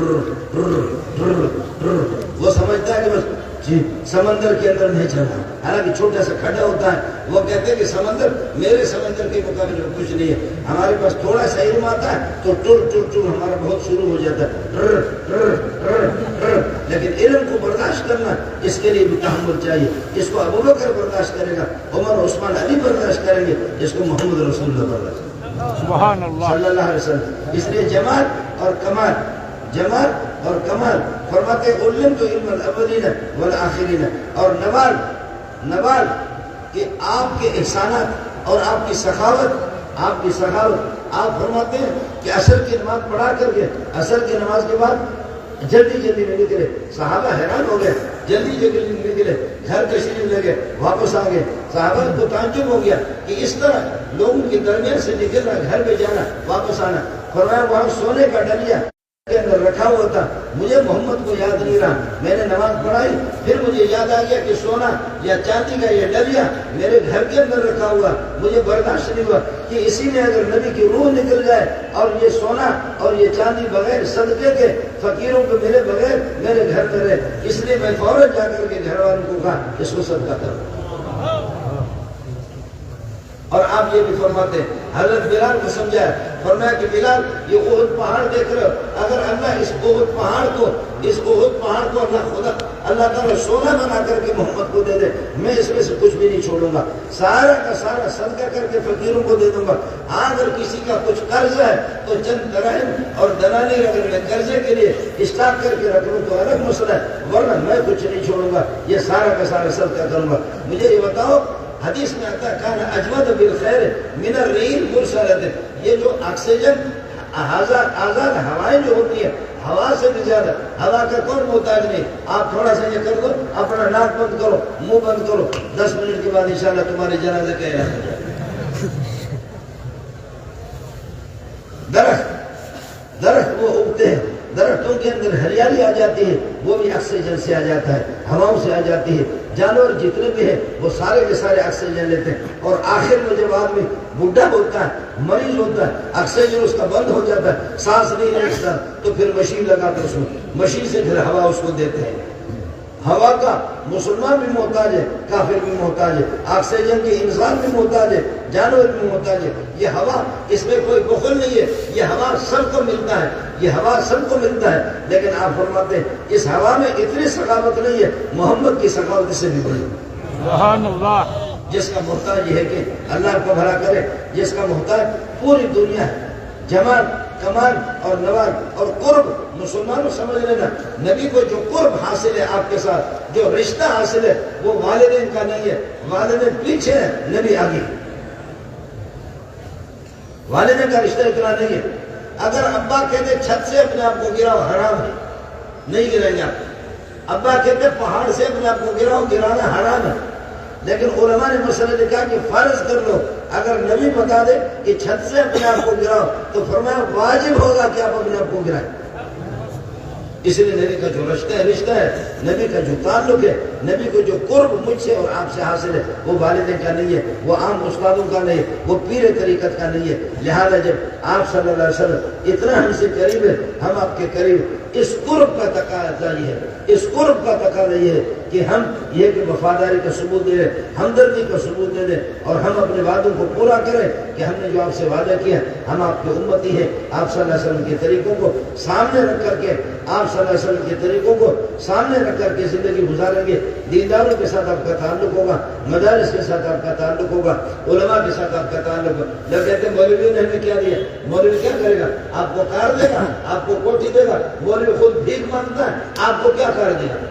وہ سمجھتا ہے کہ بس جی سمندر کے اندر نہیں چلنا، حالانکہ چھوٹا سا کھڈا ہوتا ہے، وہ کہتے ہیں کہ سمندر میرے سمندر کے مقابلے میں کچھ نہیں ہے۔ ہمارے پاس تھوڑا سا علم آتا ہے تو ٹر ٹر ٹر ہمارا بہت شروع ہو جاتا ہے، لیکن علم کو برداشت کرنا اس کے لیے بھی تحمل چاہیے۔ اس کو ابوبکر برداشت کرے گا، عمر عثمان علی برداشت کریں گے، اس کو محمد رسول اللہ برداشت کریں گے سبحان اللہ صلی اللہ علیہ وسلم۔ اس لیے جمال اور کمال، جمال اور کمال فرماتے علم تو علم الاولین والآخرین، اور نوال، نوال کہ آپ کے احسانات اور آپ کی سخاوت، آپ کی سخاوت۔ آپ فرماتے ہیں کہ عصر کی نماز پڑھا کر کے، عصر کی نماز کے بعد جلدی جلدی میں نکلے، صحابہ حیران ہو گئے، جلدی جلدی نکلے، گھر تشریف لے گئے، واپس آ گئے۔ صحابہ کو تعجب ہو گیا کہ اس طرح لوگوں کے درمیان سے نکلنا، گھر پہ جانا، واپس آنا۔ فرمایا وہاں سونے کا ڈلیا کے اندر رکھا ہوا تھا، مجھے محمد کو یاد نہیں رہا، میں نے نماز پڑھائی، پھر مجھے یاد آ گیا کہ سونا یا چاندی کا یہ ڈلیا میرے گھر کے اندر رکھا ہوا، مجھے برداشت نہیں ہوا کہ اسی میں اگر نبی کی روح نکل جائے اور یہ سونا اور یہ چاندی بغیر صدقے کے فقیروں کو میرے بغیر میرے گھر میں رہے، اس لیے میں فوراً جا کر کے گھر والوں کو کہا اس کو صدقہ کرو۔ اور آپ یہ بھی فرماتے ہیں، حضرت بلال کو سمجھایا، فرمایا کہ بلال یہ احد پہاڑ دیکھ رہے ہو، اگر اللہ اس احد پہاڑ کو اللہ تعالیٰ سونا بنا کر کے محمد کو دے دے، میں اس میں سے کچھ بھی نہیں چھوڑوں گا، سارا کا سارا صدقہ کر کے فقیروں کو دے دوں گا۔ اگر کسی کا کچھ قرض ہے تو چند درہم اور دنانی اگر میں قرضے کے لیے اسٹاک کر کے رکھ لوں تو الگ مسئلہ ہے، ورنہ میں کچھ نہیں چھوڑوں گا، یہ سارا کا سارا صدقہ کروں گا۔ مجھے یہ بتاؤ، حدیث میں آتا ہے کان اجود بالخیر من الریح مرسلۃ، یہ جو آکسیجن آزاد ہوائیں جو ہوتی ہیں، ہوا سے بھی زیادہ، ہوا کا کون محتاج نہیں۔ آپ تھوڑا سا یہ کر دو، اپنا ناک بند کرو، منہ بند کرو، 10 منٹ کے بعد انشاءاللہ تمہارے جنازے کا اعلان ہو جائے۔ درخت وہ اگتے ہیں، درختوں کے اندر ہریالی آ جاتی ہے، وہ بھی آکسیجن سے آ جاتا ہے، ہواؤں سے آ جاتی ہے۔ جانور جتنے بھی ہیں وہ سارے کے سارے آکسیجن لیتے ہیں، اور آخر میں جب آدمی بوڑھا ہوتا ہے، مریض ہوتا ہے، آکسیجن اس کا بند ہو جاتا ہے، سانس نہیں لے سکتا، تو پھر مشین لگا کر اس میں مشین سے پھر ہوا اس کو دیتے ہیں۔ ہوا کا مسلمان بھی محتاج ہے، کافر بھی محتاج ہے، آکسیجن کے انسان بھی محتاج ہے، جانور بھی محتاج ہے۔ یہ ہوا، اس میں کوئی بخل نہیں ہے، یہ ہوا سب کو ملتا ہے، یہ ہوا سب کو ملتا ہے، لیکن آپ فرماتے ہیں اس ہوا میں اتنی سخاوت نہیں ہے، محمد کی سخاوت سے بھی بڑی۔ سبحان اللہ۔ جس کا محتاج یہ ہے کہ اللہ کو بھلا کرے، جس کا محتاج پوری دنیا ہے، جمال کمال اور نوال اور قرب، مسلمانوں سمجھ لینا، نبی کو جو قرب حاصل ہے آپ کے ساتھ، جو رشتہ حاصل ہے، وہ والدین کا نہیں ہے، والدین پیچھے ہے، نبی آگے۔ والدین کا رشتہ اتنا نہیں ہے۔ اگر ابا کہتے چھت سے اپنے آپ کو گراؤ، حرام ہے، نہیں گرائیں گے آپ۔ ابا کہتے پہاڑ سے اپنے آپ کو گراؤ، گرانا حرام ہے، لیکن علماء نے مسئلہ لکھا کہ فرض کر لو، اگر نبی بتا دے کہ چھت سے اپنے آپ کو گراؤ تو فرمایا واجب ہوگا کہ آپ اپنے آپ کو گرائیں۔ اس لیے نبی کا جو رشتہ ہے، نبی کا جو تعلق ہے، نبی کو جو قرب مجھ سے اور آپ سے حاصل ہے، وہ والدین کا نہیں ہے، وہ عام استادوں کا نہیں ہے، وہ پیر طریقت کا نہیں ہے۔ لہذا جب آپ صلی اللہ علیہ وسلم اتنا ہم سے قریب ہے، ہم آپ کے قریب، اس قرب کا تقاضا یہ ہے، اس قرب کا تقاضا یہ ہے کہ ہم یہ کہ وفاداری کا ثبوت دے دیں، ہمدردی کا ثبوت دے دیں، اور ہم اپنے وعدوں کو پورا کریں کہ ہم نے جو آپ سے وعدہ کیا، ہم آپ کے امتی ہیں۔ آپ صلی اللہ علیہ وسلم کے طریقوں کو سامنے رکھ کر کے، آپ صلی اللہ علیہ وسلم کے طریقوں کو سامنے رکھ کر کے زندگی گزاریں گے۔ دینداروں کے ساتھ آپ کا تعلق ہوگا، مدارس کے ساتھ آپ کا تعلق ہوگا، علماء کے ساتھ آپ کا تعلق ہوگا۔ جب کہتے ہیں مولوی نے ہمیں کیا دیا، مولوی کیا کرے گا؟ آپ کو کار دے گا، آپ کو کوٹھی دے گا۔ مولوی خود بھیک مانگتا ہے، آپ کو کیا کار دے گا؟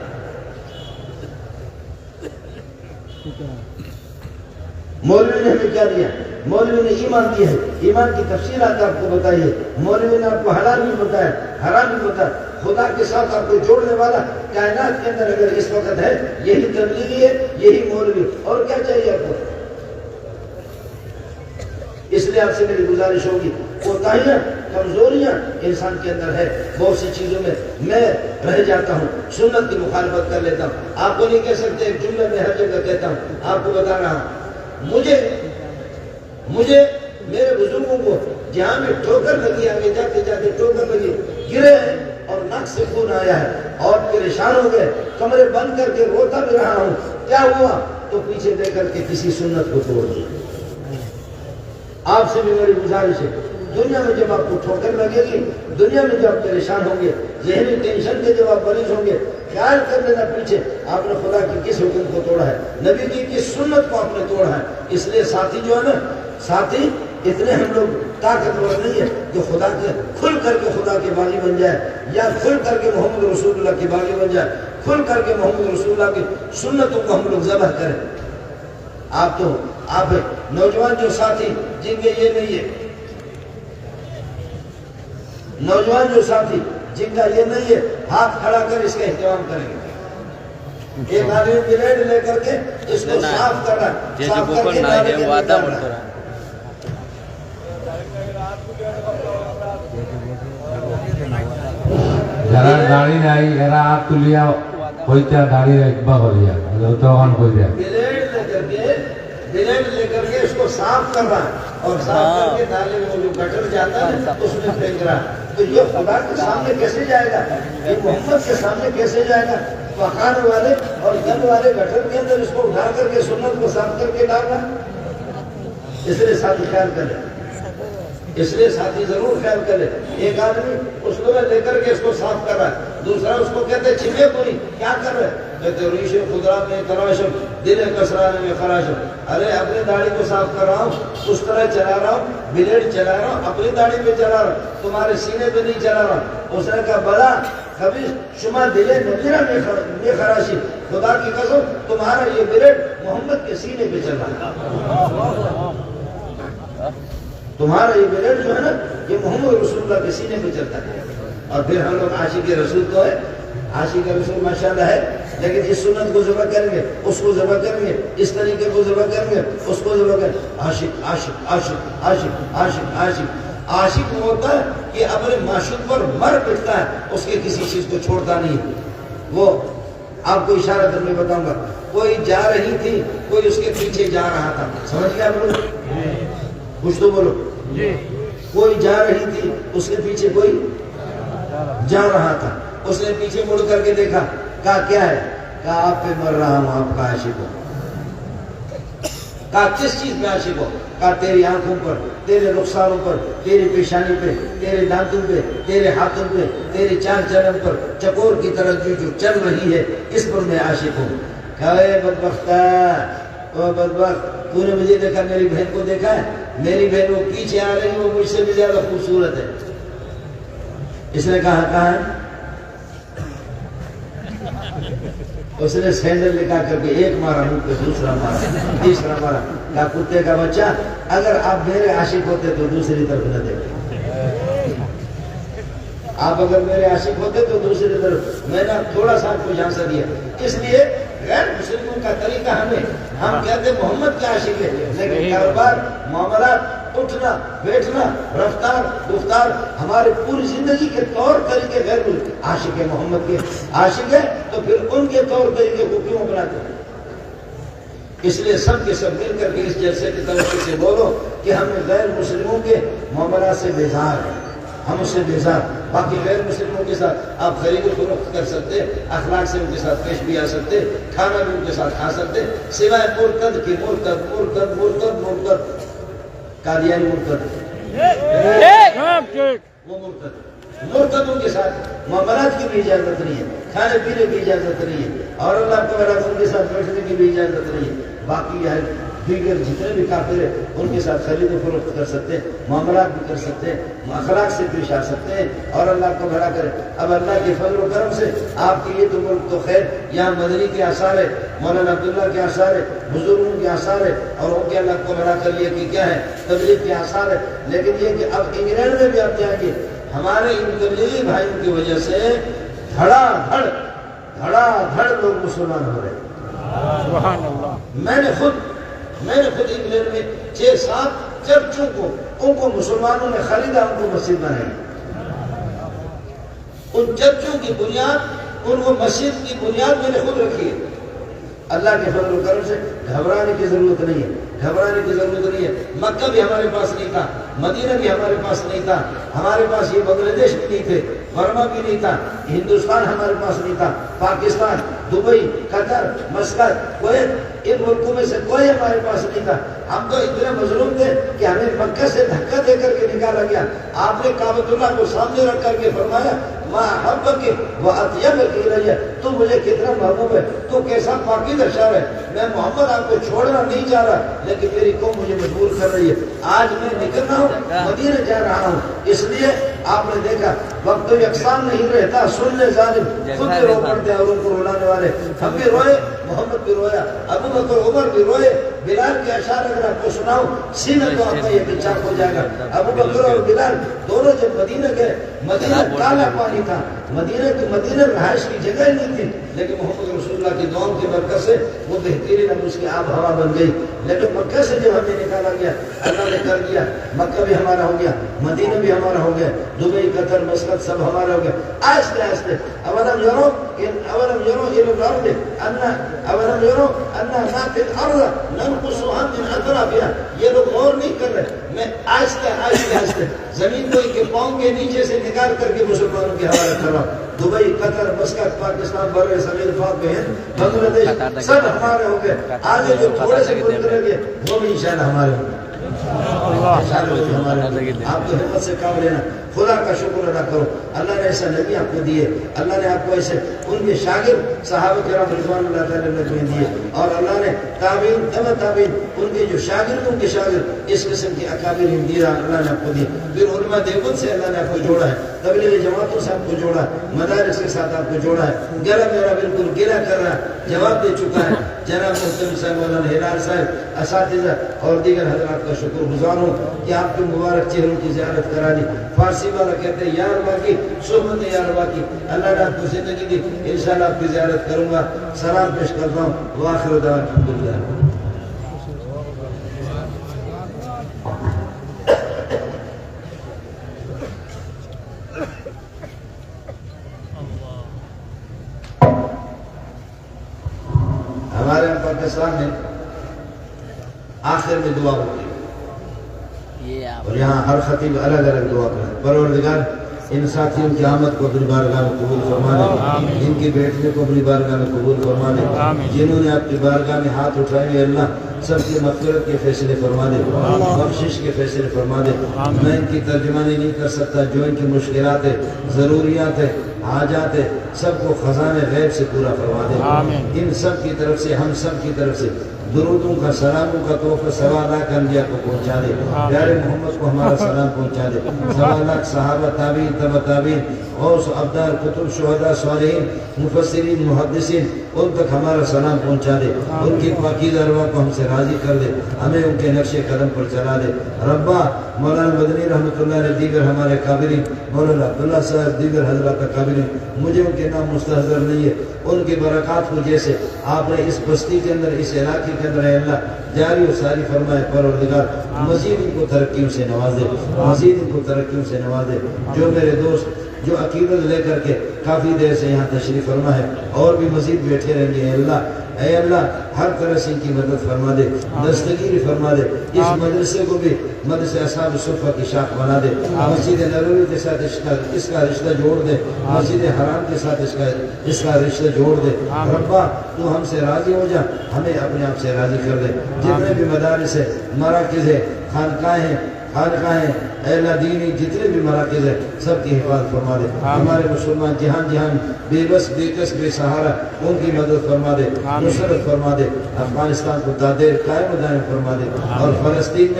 مولوی نے ہمیں کیا دیا؟ مولوی نے ایمان دیا ہے، ایمان کی تفصیلات آپ کو بتائی ہے، مولوی نے آپ کو حلال بھی بتایا، حرام بھی بتایا۔ خدا کے ساتھ آپ کو جوڑنے والا کائنات کے اندر اگر اس وقت ہے، یہی تبلیغی ہے، یہی مولوی، اور کیا چاہیے آپ کو؟ اس لیے آپ سے میری گزارش ہوگی، کوتاہیاں، کمزوریاں انسان کے اندر ہے، بہت سی چیزوں میں میں رہ جاتا ہوں، سنت کی مخالفت کر لیتا ہوں۔ آپ کو نہیں کہہ سکتے، ایک جملہ میں ہر جگہ کہتا ہوں، آپ کو بتا رہا ہوں، مجھے میرے بزرگوں کو جہاں میں ٹھوکر لگی، آگے جاتے جاتے ٹھوکر لگی، گرے ہیں اور ناک سے خون آیا ہے اور پریشان ہو گئے، کمرے بند کر کے روتا بھی رہا ہوں، کیا ہوا؟ تو پیچھے دے کر کے کسی سنت کو توڑ دیا۔ آپ سے بھی میری گزارش ہے، دنیا میں جب آپ کو ٹھوکر لگے گی، دنیا میں جب آپ پریشان ہوں گے، ذہنی ٹینشن کے جب آپ مریض ہوں گے، خیال کر لینا پیچھے آپ نے خدا کی کس حکم کو توڑا ہے، نبی کی کس سنت کو آپ نے توڑا ہے۔ اس لیے ساتھی جو ہے نا، ساتھی اتنے ہم لوگ طاقتور نہیں ہے جو خدا کے کھل کر کے خدا کے باغی بن جائے، یا کھل کر کے محمد رسول اللہ کے باغی بن جائے، کھل کر کے محمد رسول اللہ کی سنتوں کو ہم لوگ ذبح کریں۔ آپ نوجوان جو ساتھی جن کے یہ نہیں ہے، نوجوان جو ساتھی جن کا یہ نہیں ہے، ہاتھ کھڑا کر اس کا اہتمام کریں گے۔ ایک آدمی بلیڈ لے کر کے اس کو صاف کرنا، صاف کر کے نالے کے اندر ڈالنا۔ যারা দাড়ি নাই এরা হাত তুলিয়া হইতা দাড়ি একবার করিয়া তখন করিয়া بلیڈ لے کر کے اس کو صاف کر رہا ہے اور صاف کر کے نالے میں جو گٹر جاتا ہے اس میں پھینک رہا ہے۔ تو یہ خدا کے سامنے کیسے جائے گا؟ یہ محمد کے سامنے کیسے جائے گا؟ پخانے والے اور گند والے گٹر کے اندر اس کو اٹھا کر کے سنت کو صاف کر کے ڈال رہا ہے۔ اس لیے ساتھی خیال کرے، اس لیے ساتھی ضرور خیال کرے۔ ایک آدمی اس کو لے کر کے اس کو صاف کر رہا ہے، دوسرا اس کو کہتے چھپے کوئی کیا کر رہے، کہتے ریش خدرا میں تراشم دل کسرانے میں خراشم۔ ارے اپنی داڑھی کو صاف کر رہا ہوں، اس طرح چلا رہا ہوں، بلیڈ چلا رہا ہوں، اپنی داڑھی پہ چلا رہا ہوں، تمہارے سینے پہ نہیں چلا رہا ہوں۔ اس نے کہا بلا کبھی شما دلے نبیرہ میں خراشی، خدا کی قسم تمہارا یہ بلیڈ محمد کے سینے پہ چل رہا ہے، تمہارا یہ بلیڈ جو ہے نا یہ محمد رسول اللہ کے سینے پہ چلتا ہے۔ اور پھر ہم لوگ عاشق رسول تو ہے، عاشق رسول ماشاءاللہ ہے، لیکن اس سنت کو ذبح کریں گے، اس کو ذبح کریں گے، اس طریقے کو ذبح کریں گے، اس کو ذبح کریں گے۔ عاشق عاشق عاشق عاشق عاشق عاشق عاشق وہ ہوتا ہے کہ اپنے معشوق پر مر پٹتا ہے، اس کے کسی چیز کو چھوڑتا نہیں۔ وہ آپ کو اشارہ کر میں بتاؤں گا، کوئی جا رہی تھی، کوئی اس کے پیچھے جا رہا تھا، سمجھ گیا آپ لوگ؟ کچھ تو بولو۔ کوئی جا رہی تھی، اس کے پیچھے کوئی جا رہا تھا، اس نے پیچھے مڑ کر کے دیکھا، کہا کیا ہے؟ کہا آپ پہ مر رہا ہوں، آپ کا عاشق ہو۔ کہا کس چیز پہ عاشق ہو؟ کہا تیری آنکھوں پر، تیرے رخساروں پر، تیری پیشانی پہ، تیرے دانتوں پہ، تیرے ہاتھوں پہ، تیرے چال چلن پر، چکور کی طرح جو چل رہی ہے اس پر میں عاشق ہوں۔ کہا اے بدبختہ، او بدبخت، تو نے مجھے دیکھا، میری بہن کو دیکھا ہے؟ میری بہن وہ پیچھے آ رہی ہے، وہ مجھ سے بھی زیادہ خوبصورت ہے۔ اس نے کہا کہاں ہے؟ اس نے سینڈل لگا کر کے ایک مارا منہ پہ، دوسرا مارا، تیسرا مارا۔ کہا کتے کا بچہ، اگر آپ میرے عاشق ہوتے تو دوسری طرف نہ دیکھتے، آپ اگر میرے عاشق ہوتے تو دوسری طرف، میں نے تھوڑا سا آپ کو جھانسا دیا۔ اس لیے غیر مسلموں کا طریقہ ہم کہتے ہیں محمد کے عاشق ہے، لیکن کاروبار، معاملات، اٹھنا بیٹھنا، رفتار گفتار، ہمارے پوری زندگی کے طور طریقے غیر عاشق محمد کے عاشق ہے، تو پھر ان کے طور طریقے کو کیوں اپناتے ہیں؟ اس لیے سب کے سب مل کر کے اس جلسے کی طرف سے بولو کہ ہم غیر مسلموں کے معاملات سے بیزار ہیں، ہم اس سے بیزار۔ باقی غیر مسلموں کے ساتھ آپ خرید و فروخت کر سکتے، اخلاق سے ان کے ساتھ پیش بھی آ سکتے، کھانا بھی ان کے ساتھ کھا سکتے، سوائے مرتد کی، مرتد مرتد مرتد مرتد، قادیانی مرتد، وہ مرتدوں کے ساتھ معاملات کی بھی اجازت نہیں ہے، کھانے پینے کی اجازت نہیں ہے، اور اللہ کو ان کے ساتھ بیٹھنے کی بھی اجازت نہیں ہے۔ باقی ہے دیگر جتنے بھی کافر ہیں ان کے ساتھ خرید و فروخت کر سکتے ہیں، معاملات بھی کر سکتے ہیں، اخلاق سے پیش آ سکتے ہیں، اور اللہ کو بھلا کرے۔ اب اللہ کے فضل و کرم سے آپ کی یہ تو ملک تو خیر، یہاں مدنی کے آثار ہے، مولانا عبداللہ کے آثار ہے، بزرگوں کے آثار ہے، اور ان کے اللہ کو بھلا کر لیا کہ کیا ہے تبلیغ کے آثار ہے۔ لیکن یہ کہ اب انگلینڈ میں بھی آپ جائیں گے، ہمارے ان تبلیغی بھائیوں کی وجہ سے دھڑا دھڑ لوگ مسلمان ہو رہے ہیں۔ سبحان اللہ۔ میں نے خود انگلینڈ میں 6-7 چرچوں کو، ان کو مسلمانوں نے خریدا، ان کو مسجد بنائی، ان چرچوں کی بنیاد، ان کو مسجد کی بنیاد میں نے خود رکھی ہے۔ اللہ کے فضل و کرم سے گھبرانے کی ضرورت نہیں ہے، گھبرانے کی ضرورت نہیں ہے۔ مکہ بھی ہمارے پاس نہیں تھا، مدینہ بھی ہمارے پاس نہیں تھا، ہمارے پاس یہ بنگلہ دیش بھی نہیں تھے، برما بھی نہیں تھا، ہندوستان ہمارے پاس نہیں تھا، پاکستان، دبئی، قطر، مسقط، کویت، ان ملکوں میں سے کوئی ہمارے پاس نہیں تھا۔ ہم تو اتنے مظلوم تھے کہ ہمیں مکہ سے دھکا دے کر کے نکالا گیا۔ آپ نے کعبۃ اللہ کو سامنے رکھ کر کے فرمایا مَا أَحَبَّكِ وَأَطْيَبَكِ إِلَيَّ، تو مجھے کتنا محبوب ہے، تو کیسا پاکیزہ شہر ہے، میں محمد آپ کو چھوڑنا نہیں چاہ رہا، لیکن میری قوم مجھے مجبور کر رہی ہے۔ آج میں نکل رہا ہوں، مدینہ جا رہا ہوں، اس لیے آپ نے دیکھا وقت تو یکساں نہیں رہتا، سن لے ظالم خود بھی رو پڑتے ہیں اور ان کو رلانے والے، ہم بھی روئے، محمد بھی رویا، ابو بکر عمر بھی روئے۔ بلال کے اشعار اگر آپ کو سناؤں، سینہ تو آپ کا یہ چاک ہو جائے گا۔ ابو بکر اور بلال دونوں جب مدینہ گئے، مدینہ کالا پانی تھا، مدینہ رہائش کی جگہ ہی نہیں تھی، لیکن محمد رسول اللہ کی دعاؤں کی برکت سے وہ بہترین اب اس کی آب ہوا بن گئی۔ لیکن مکہ سے جب ہمیں نکالا گیا، اللہ نے کر دیا، مکہ بھی ہمارا ہو گیا، مدینہ بھی ہمارا ہو گیا، دبئی، قطر، مسقط سب ہمارا ہو گیا۔ آہستہ آہستہ اولم یرو الى الارض اولم یرو انا ناتي الارض ننقصها من اطرافها، یہ لوگ غور نہیں کر رہے، میں آہستہ زمین کو ان کے پاؤں کے نیچے سے نکال کر کے مسلمانوں کے حوالے کر رہا ہوں۔ دبئی، قطر، مسقط، پاکستان، بر صغیر، پاک ہند، بنگلہ دیش سب ہمارے ہو گئے۔ آگے جو تھوڑے سے ملک رہ گئے وہ بھی انشاءاللہ ہمارے ہوں گے۔ آپ تو ہمت سے کام لینا، خدا کا شکر ادا کرو، اللہ نے ایسا نبی آپ کو دیے، اللہ نے آپ کو ایسے ان کے شاگرد صحابہ کرام رضوان اللہ تعالیٰ نے دیے، اور اللہ نے تابعین تبع تابعین ان کے جو شاگردوں کے شاگرد اس قسم کے اکابر دیے اللہ نے آپ کو دیے، پھر علماء دیوبند سے اللہ نے آپ کو جوڑا ہے، تبلیغی جماعتوں سے آپ کو جوڑا ہے، مدارس کے ساتھ آپ کو جوڑا ہے، گلا میرا بالکل گلا کر رہا ہے، جواب دے چکا ہے جناب محترم صاحب مولانا ہلال صاحب، اساتذہ اور دیگر حضرات کا شکر گزار ہوں کہ آپ کے مبارک چہروں کی زیارت کرا دی۔ فارسی والا کہتے ہیں یا ربا کی صحبت یا ربا کی، اللہ نے آپ کو زندگی دی، انشاءاللہ آپ کی زیارت کروں گا، سلام پیش کرتا ہوں، وآخر دعوانا الحمدللہ۔ ہمارے یہاں پاکستان میں آخر میں دعا ہوتی ہے اور یہاں ہر خطیب الگ الگ دعا کرے، پروردگار ان ساتھیوں کی آمد کو اپنی بارگاہ میں قبول فرما دے، ان کی بیٹھنے کو اپنی بارگاہ میں قبول فرما دے، جنہوں نے اپنی بارگاہ میں ہاتھ اٹھائے اللہ سب کی مغفرت کے فیصلے فرما دے، بخشش کے فیصلے فرما دے۔ میں ان کی ترجمانی نہیں کر سکتا، جو ان کی مشکلات ہے، ضروریات ہے، حاجات ہے، سب کو خزانے غیب سے پورا فرما دے۔ ان سب کی طرف سے، ہم سب کی طرف سے درودوں کا، سلاموں کا تحفہ سوا لاکھ انبیاء کو پہنچا دے، پیارے محمد کو ہمارا سلام پہنچا دے، سوا لاکھ صحابہ، تابعین، تبع تابعین، غوث، ابدال، کتب، شہداء، صالحین، مفسرین، محدثین، ان تک ہمارا سلام پہنچا دے، ان کی پاکیزہ ارواح کو ہم سے راضی کر دے، ہمیں ان کے نقش قدم پر چلا دے۔ ربا مولانا مدنی رحمۃ اللہ علیہ، دیگر ہمارے قابلین، مولانا عبداللہ صاحب، دیگر حضرات قابلین، مجھے ان کے نام مستحضر نہیں ہے، ان کی برکات کو جیسے آپ نے اس بستی کے اندر، اس علاقے کے اندر، اے اللہ جاری و ساری فرمائے، پروردگار مزید ان کو ترقیوں سے نواز دے، مزید ان کو ترقیوں سے نواز دے۔ جو میرے دوست جو عقیدت لے کر کے کافی دیر سے یہاں تشریف فرما ہے اور بھی مزید بیٹھے رہیں گے، اے اللہ ہر طرح سے ان کی مدد فرما دے، دستگیری فرما دے، اس مدرسے کو بھی مدرسے اصحاب الصفہ کی شاخ بنا دے، مسجد نبوی کے ساتھ اس کا رشتہ جوڑ دے، مسجد حرام کے ساتھ اس کا رشتہ جوڑ دے۔ ربا تو ہم سے راضی ہو جا، ہمیں اپنے آپ سے راضی کر دے۔ جتنے بھی مدارس ہے، مراکز ہے، خانقاہیں ہیں، اے اللہ دینی جتنے بھی مراکز ہیں سب کی حفاظت فرما دے۔ ہمارے مسلمان جہان بے بس، بے کس، بے سہارا، ان کی مدد فرما دے، نصرت فرما دے، افغانستان کو دادیر قائم و دائم فرما دے، اور فلسطین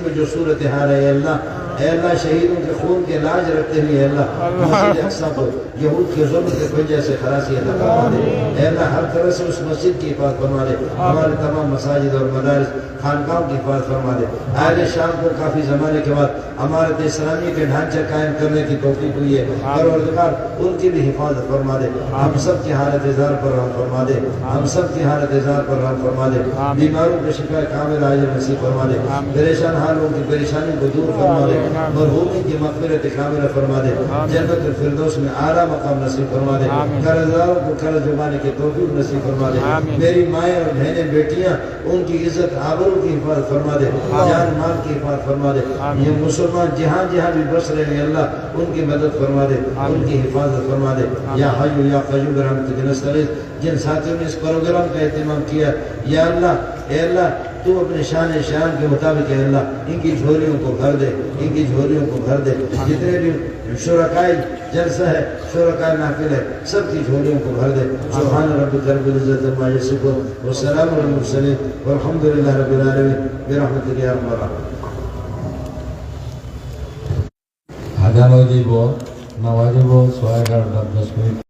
میں جو صورتحال ہے اے اللہ شہیدوں کے خون کے لاج رکھتے ہوئے اے اللہ مسجد اقصیٰ کو یہود کے ظلم کے وجہ سے خلاصی عطا فرما دے، اے اللہ ہر طرح سے اس مسجد کی حفاظت فرما دے، ہمارے تمام مساجد اور مدارس خانقاہوں کی حفاظت فرما دے۔ اہل شام کو کافی زمانے کے بعد امارت اسلامی کے ڈھانچہ قائم کرنے کی توفیق ہوئی ہے، پروردگار ان کی بھی حفاظت فرما دے، ہم سب کی حالت اظہار پر رحم فرما دے، ہم سب کی حالت اظہار پر رحم فرما دے، بیماروں کے شفا کامل عاجل نصیب فرما دے، پریشان حالوں کی پریشانی کو دور فرما دے، مرحومین کی مغفرت کاملہ فرما دے، جنت الفردوس میں اعلیٰ مقام نصیب فرما دے، قرض داروں کو قرض چکانے کی توفیق نصیب فرما دے، میری مائیں اور بہنیں بیٹیاں ان کی عزت آبرو کی حفاظت فرما دے، جان مال کی حفاظت فرما دے، یہ مسلمان جہاں بھی بس رہے ہیں اللہ ان کی مدد فرما دے، ان کی حفاظت فرما دے۔ یا حی یا قیوم برحمتک نستغیث، جن ساتھیوں نے اس پروگرام کا اہتمام کیا یا اللہ اے اللہ تو اپنے شان کے مطابق اے اللہ ان کی جھولیوں کو بھر دے، ان کی جھولیوں کو بھر دے، جتنے بھی شرکائے جلسہ ہے، شرکائے محفل ہے، سب کی جھولیوں کو بھر دے۔ سبحان ربک رب العزت عما یصفون والسلام علی المرسلین والحمد للہ رب العالمین برحمتک یا ارحم الراحمین۔ আজান হয়ে যাব, নামাজ হইব 11:10 মিনিট।